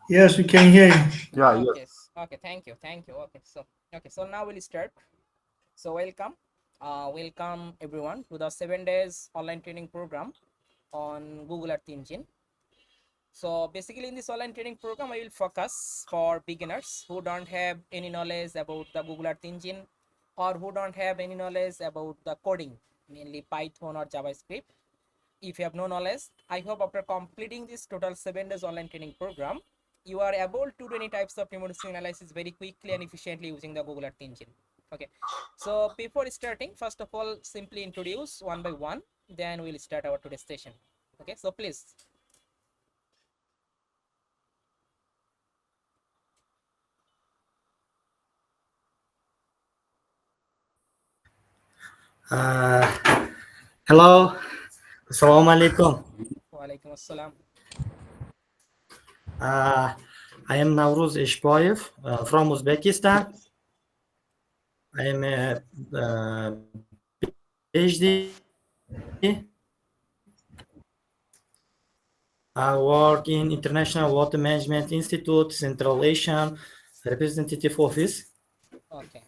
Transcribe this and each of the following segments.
Yes, we can hear you. Yeah, Okay, yes. okay, thank you. Okay, so now we'll start. So welcome everyone to the 7 days online training program on Google Earth Engine. So basically, in this online training program, I will focus for beginners who don't have any knowledge about the Google Earth Engine or who don't have any knowledge about the coding, mainly Python or JavaScript. If you have no knowledge, I hope after completing this total 7 days online training program, you are able to do any types of remote sensing analysis very quickly and efficiently using the Google Earth Engine. Okay, so before starting, first of all, simply introduce one by one, then we'll start our today's session. Okay, so please. Uh, Hello, Assalamu alaikum. Walaikum assalam. Uh, I am Nauruz Ishboyev from Uzbekistan. I am a PhD. I work in International Water Management Institute, Central Asian Representative Office. Okay.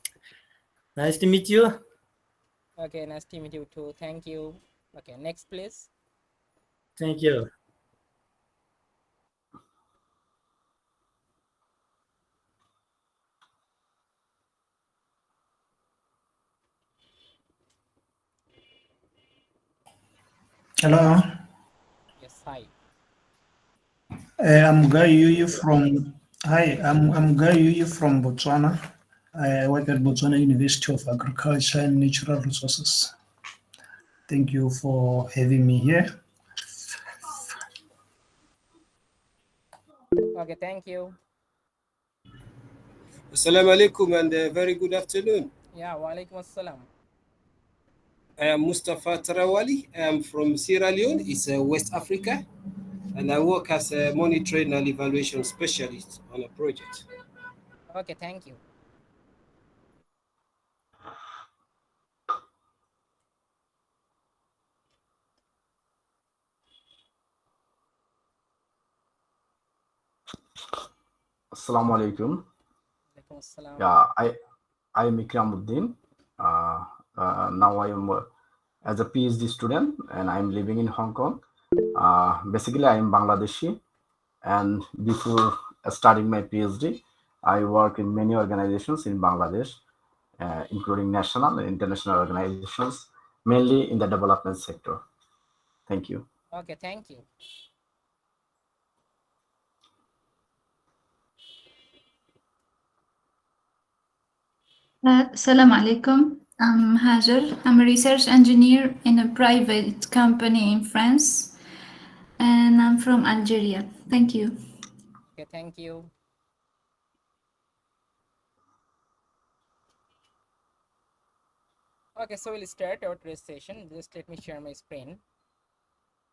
Nice to meet you. Okay, nice to meet you too. Thank you. Okay, next please. Thank you. Hello, Yes, hi. I'm Guy Yuyu from. Hi, I'm Guy Yuyu from Botswana. I work at Botswana University of Agriculture and Natural Resources. Thank you for having me here. Okay, thank you. Assalamu alaikum and a very good afternoon. Yeah, walaikum assalam. I am Mustafa Tarawali. I am from Sierra Leone, it's West Africa, and I work as a monitoring and evaluation specialist on a project. Okay, thank you. Assalamu alaikum. Walaikum assalam. Yeah, I am Ikramuddin. Uh, now I am as a PhD student and I am living in Hong Kong. Basically, I am Bangladeshi, and before starting my PhD, I work in many organizations in Bangladesh, including national and international organizations, mainly in the development sector. Thank you. Okay, thank you. Assalamu alaikum. I'm Hajar. I'm a research engineer in a private company in France, and I'm from Algeria. Thank you. Okay, thank you. Okay, so we'll start our today's session. Just let me share my screen.